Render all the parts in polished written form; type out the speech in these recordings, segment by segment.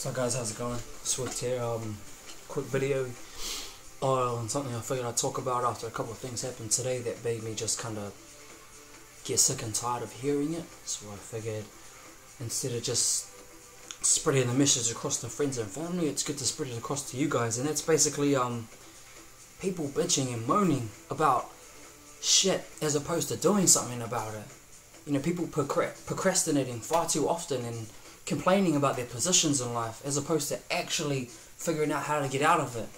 So guys, how's it going? Swift here. Quick video on something I figured I'd talk about after a couple of things happened today that made me just kind of get sick and tired of hearing it. So I figured instead of just spreading the message across to friends and family, it's good to spread it across to you guys. And that's basically people bitching and moaning about shit as opposed to doing something about it. You know, people procrastinating far too often and complaining about their positions in life as opposed to actually figuring out how to get out of it.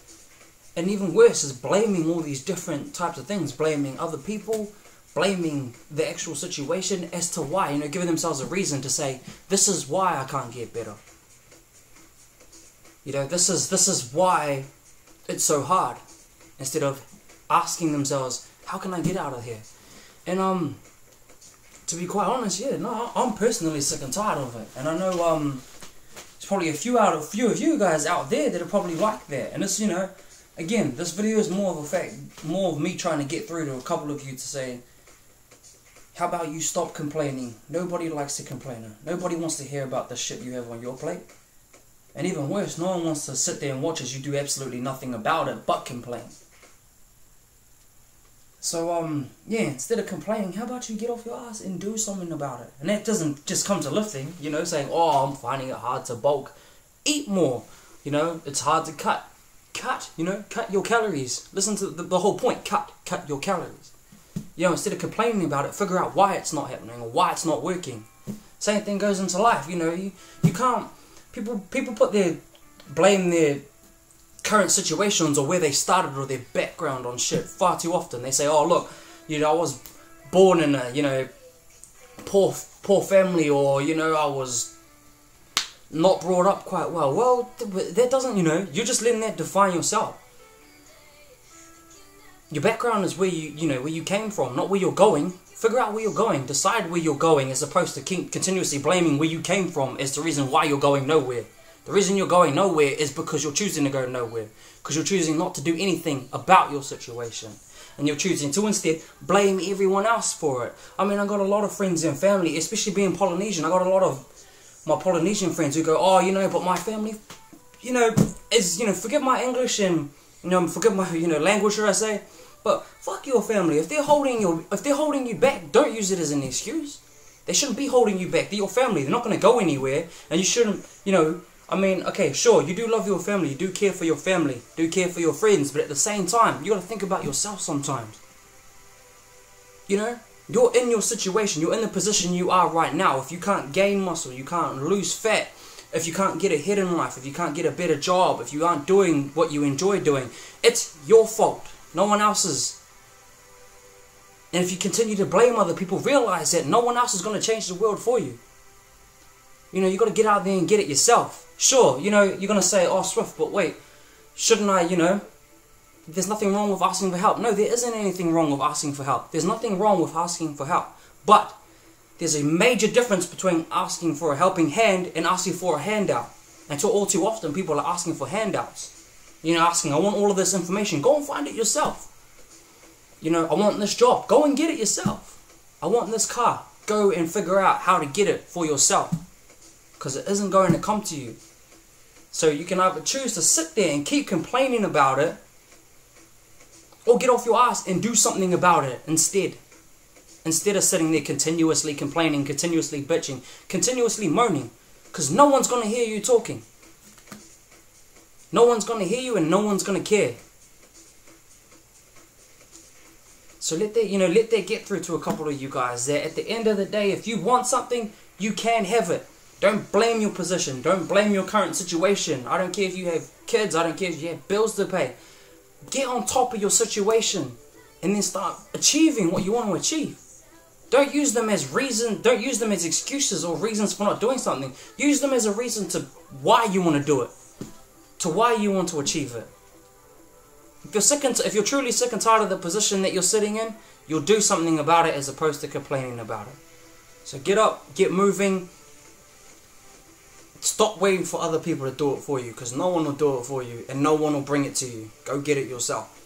And even worse is blaming all these different types of things, blaming other people, blaming the actual situation as to why, you know, giving themselves a reason to say, this is why I can't get better. You know, this is why it's so hard, instead of asking themselves, how can I get out of here? And to be quite honest, yeah, no, I'm personally sick and tired of it. And I know there's probably a few of you guys out there that are probably like that. And it's, you know, again, this video is more of me trying to get through to a couple of you to say, how about you stop complaining? Nobody likes a complainer. Nobody wants to hear about the shit you have on your plate. And even worse, no one wants to sit there and watch as you do absolutely nothing about it but complain. So, yeah, instead of complaining, how about you get off your ass and do something about it? And that doesn't just come to lifting, you know, saying, oh, I'm finding it hard to bulk. Eat more, you know, it's hard to cut. Cut, you know, cut your calories. Listen to the whole point, cut your calories. You know, instead of complaining about it, figure out why it's not happening or why it's not working. Same thing goes into life, you know, you can't, people blame their current situations or where they started or their background on shit far too often. They say, oh look, you know, I was born in a, you know, poor family, or, you know, I was not brought up quite well. Well, that doesn't, you know, you're just letting that define yourself. Your background is where where you came from, not where you're going. Figure out where you're going, decide where you're going, as opposed to continuously blaming where you came from as the reason why you're going nowhere. The reason you're going nowhere is because you're choosing to go nowhere. Because you're choosing not to do anything about your situation. And you're choosing to instead blame everyone else for it. I mean, I got a lot of friends and family, especially being Polynesian. I got a lot of my Polynesian friends who go, oh, you know, but my family, you know, is, you know, forget my English and, you know, forget my, you know, language, should I say. But fuck your family. If they're holding you back, don't use it as an excuse. They shouldn't be holding you back. They're your family. They're not going to go anywhere. And you shouldn't, you know, I mean, okay, sure, you do love your family, you do care for your family, do care for your friends, but at the same time, you got to think about yourself sometimes. You know, you're in your situation, you're in the position you are right now. If you can't gain muscle, you can't lose fat, if you can't get ahead in life, if you can't get a better job, if you aren't doing what you enjoy doing, it's your fault, no one else's. And if you continue to blame other people, realize that no one else is going to change the world for you. You know, you got to get out there and get it yourself. Sure, you know, you're going to say, oh, Swift, but wait, shouldn't I, you know, there's nothing wrong with asking for help. No, there isn't anything wrong with asking for help. There's nothing wrong with asking for help. But there's a major difference between asking for a helping hand and asking for a handout. And all too often, people are asking for handouts. You know, asking, I want all of this information. Go and find it yourself. You know, I want this job. Go and get it yourself. I want this car. Go and figure out how to get it for yourself. Because it isn't going to come to you. So you can either choose to sit there and keep complaining about it, or get off your ass and do something about it instead. Instead of sitting there continuously complaining, continuously bitching, continuously moaning. Because no one's going to hear you talking. No one's going to hear you and no one's going to care. So let that get through to a couple of you guys, that at the end of the day, if you want something, you can have it. Don't blame your position. Don't blame your current situation. I don't care if you have kids. I don't care if you have bills to pay. Get on top of your situation and then start achieving what you want to achieve. Don't use them as reason. Don't use them as excuses or reasons for not doing something. Use them as a reason to why you want to do it, to why you want to achieve it. If you're truly sick and tired of the position that you're sitting in, you'll do something about it as opposed to complaining about it. So get up, get moving. Stop waiting for other people to do it for you, because no one will do it for you and no one will bring it to you. Go get it yourself.